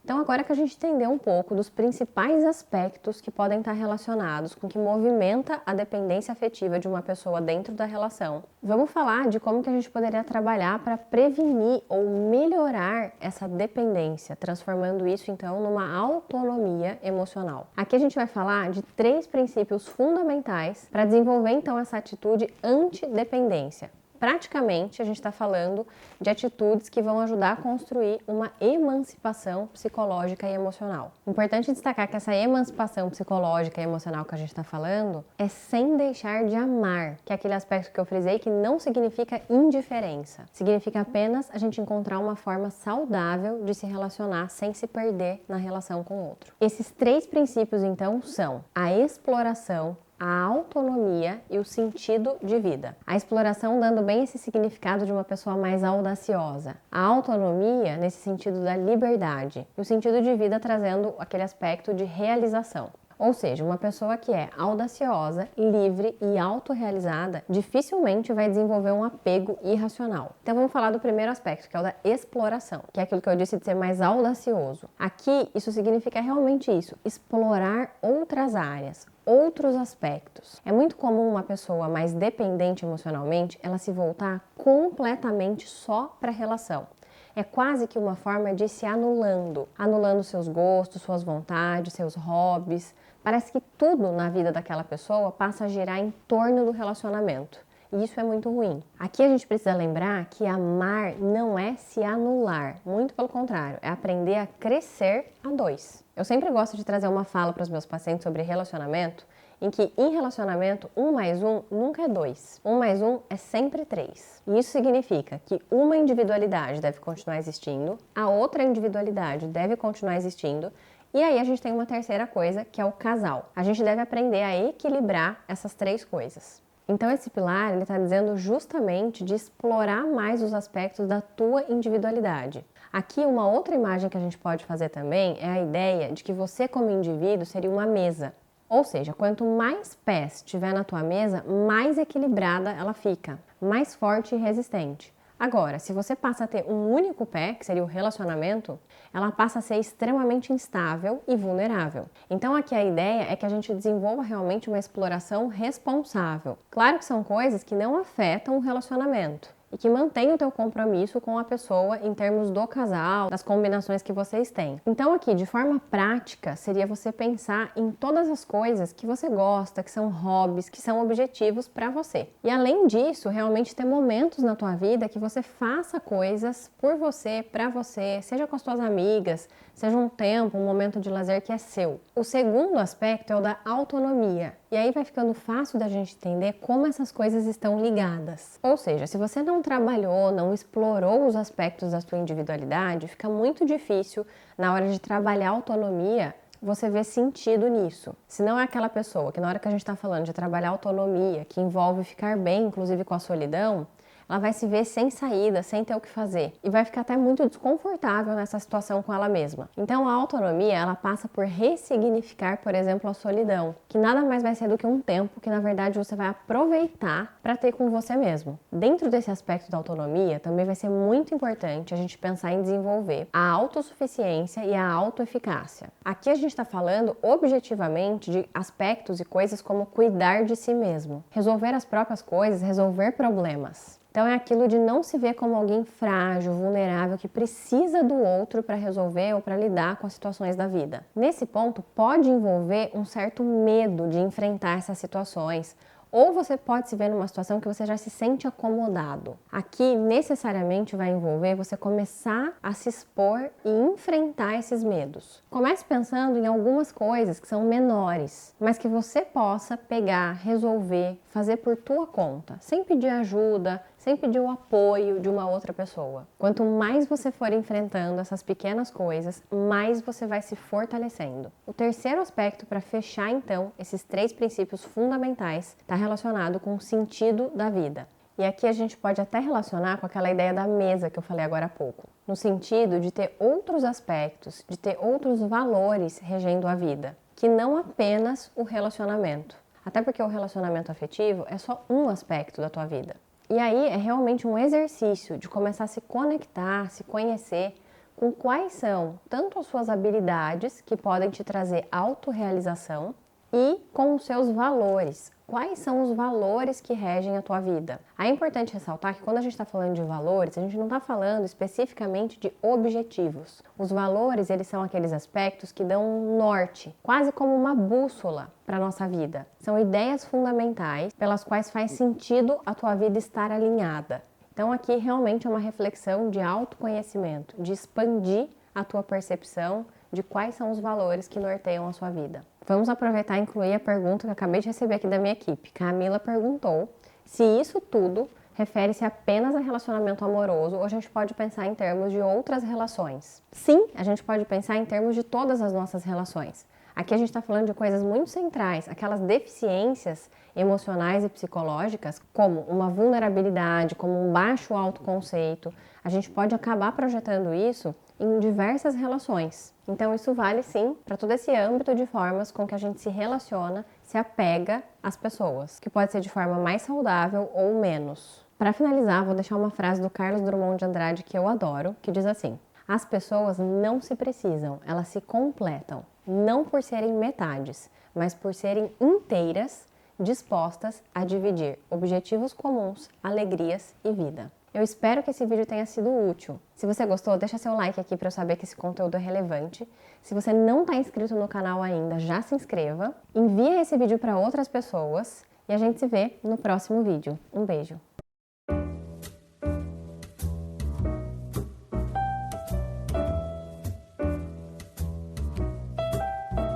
Então agora que a gente entendeu um pouco dos principais aspectos que podem estar relacionados com o que movimenta a dependência afetiva de uma pessoa dentro da relação, vamos falar de como que a gente poderia trabalhar para prevenir ou melhorar essa dependência, transformando isso então numa autonomia emocional. Aqui a gente vai falar de 3 princípios fundamentais para desenvolver então essa atitude antidependência. Praticamente, a gente está falando de atitudes que vão ajudar a construir uma emancipação psicológica e emocional. Importante destacar que essa emancipação psicológica e emocional que a gente está falando é sem deixar de amar, que é aquele aspecto que eu frisei que não significa indiferença. Significa apenas a gente encontrar uma forma saudável de se relacionar sem se perder na relação com o outro. Esses 3 princípios, então, são a exploração, a autonomia e o sentido de vida. A exploração dando bem esse significado de uma pessoa mais audaciosa. A autonomia nesse sentido da liberdade. E o sentido de vida trazendo aquele aspecto de realização. Ou seja, uma pessoa que é audaciosa, livre e autorrealizada dificilmente vai desenvolver um apego irracional. Então vamos falar do primeiro aspecto, que é o da exploração, que é aquilo que eu disse de ser mais audacioso. Aqui, isso significa realmente isso, explorar outras áreas, outros aspectos. É muito comum uma pessoa mais dependente emocionalmente, ela se voltar completamente só para a relação. É quase que uma forma de se anulando seus gostos, suas vontades, seus hobbies. Parece que tudo na vida daquela pessoa passa a girar em torno do relacionamento. E isso é muito ruim. Aqui a gente precisa lembrar que amar não é se anular, muito pelo contrário, é aprender a crescer a 2. Eu sempre gosto de trazer uma fala para os meus pacientes sobre relacionamento, em que em relacionamento 1 mais 1 nunca é 2, 1 mais 1 é sempre 3. E isso significa que uma individualidade deve continuar existindo, a outra individualidade deve continuar existindo, e aí a gente tem uma terceira coisa, que é o casal. A gente deve aprender a equilibrar essas 3 coisas. Então esse pilar, ele está dizendo justamente de explorar mais os aspectos da tua individualidade. Aqui uma outra imagem que a gente pode fazer também é a ideia de que você como indivíduo seria uma mesa. Ou seja, quanto mais pés tiver na tua mesa, mais equilibrada ela fica, mais forte e resistente. Agora, se você passa a ter um único pé, que seria o relacionamento, ela passa a ser extremamente instável e vulnerável. Então aqui a ideia é que a gente desenvolva realmente uma exploração responsável. Claro que são coisas que não afetam o relacionamento e que mantém o teu compromisso com a pessoa em termos do casal, das combinações que vocês têm. Então aqui, de forma prática, seria você pensar em todas as coisas que você gosta, que são hobbies, que são objetivos para você. E além disso, realmente ter momentos na tua vida que você faça coisas por você, para você, seja com as tuas amigas, seja um tempo, um momento de lazer que é seu. O segundo aspecto é o da autonomia. E aí vai ficando fácil da gente entender como essas coisas estão ligadas. Ou seja, se você não trabalhou, não explorou os aspectos da sua individualidade, fica muito difícil na hora de trabalhar a autonomia você ver sentido nisso. Se não é aquela pessoa que na hora que a gente está falando de trabalhar autonomia, que envolve ficar bem, inclusive com a solidão, ela vai se ver sem saída, sem ter o que fazer. E vai ficar até muito desconfortável nessa situação com ela mesma. Então a autonomia, ela passa por ressignificar, por exemplo, a solidão. Que nada mais vai ser do que um tempo que, na verdade, você vai aproveitar para ter com você mesmo. Dentro desse aspecto da autonomia, também vai ser muito importante a gente pensar em desenvolver a autossuficiência e a autoeficácia. Aqui a gente está falando objetivamente de aspectos e coisas como cuidar de si mesmo. Resolver as próprias coisas, resolver problemas. Então é aquilo de não se ver como alguém frágil, vulnerável, que precisa do outro para resolver ou para lidar com as situações da vida. Nesse ponto pode envolver um certo medo de enfrentar essas situações, ou você pode se ver numa situação que você já se sente acomodado. Aqui necessariamente vai envolver você começar a se expor e enfrentar esses medos. Comece pensando em algumas coisas que são menores, mas que você possa pegar, resolver, fazer por tua conta, sem pedir ajuda, sem pedir o apoio de uma outra pessoa. Quanto mais você for enfrentando essas pequenas coisas, mais você vai se fortalecendo. O terceiro aspecto para fechar então esses 3 princípios fundamentais está relacionado com o sentido da vida. E aqui a gente pode até relacionar com aquela ideia da mesa que eu falei agora há pouco, no sentido de ter outros aspectos, de ter outros valores regendo a vida, que não apenas o relacionamento. Até porque o relacionamento afetivo é só um aspecto da tua vida. E aí é realmente um exercício de começar a se conectar, se conhecer com quais são tanto as suas habilidades, que podem te trazer autorrealização, e com os seus valores. Quais são os valores que regem a tua vida? Aí é importante ressaltar que quando a gente está falando de valores, a gente não está falando especificamente de objetivos. Os valores, eles são aqueles aspectos que dão um norte, quase como uma bússola para a nossa vida. São ideias fundamentais pelas quais faz sentido a tua vida estar alinhada. Então aqui realmente é uma reflexão de autoconhecimento, de expandir a tua percepção de quais são os valores que norteiam a sua vida. Vamos aproveitar e incluir a pergunta que eu acabei de receber aqui da minha equipe. Camila perguntou se isso tudo refere-se apenas a relacionamento amoroso ou a gente pode pensar em termos de outras relações. Sim, a gente pode pensar em termos de todas as nossas relações. Aqui a gente está falando de coisas muito centrais, aquelas deficiências emocionais e psicológicas, como uma vulnerabilidade, como um baixo autoconceito. A gente pode acabar projetando isso em diversas relações. Então isso vale sim para todo esse âmbito de formas com que a gente se relaciona, se apega às pessoas, que pode ser de forma mais saudável ou menos. Para finalizar, vou deixar uma frase do Carlos Drummond de Andrade que eu adoro, que diz assim: as pessoas não se precisam, elas se completam, não por serem metades, mas por serem inteiras, dispostas a dividir objetivos comuns, alegrias e vida. Eu espero que esse vídeo tenha sido útil. Se você gostou, deixa seu like aqui para eu saber que esse conteúdo é relevante. Se você não está inscrito no canal ainda, já se inscreva. Envie esse vídeo para outras pessoas e a gente se vê no próximo vídeo. Um beijo!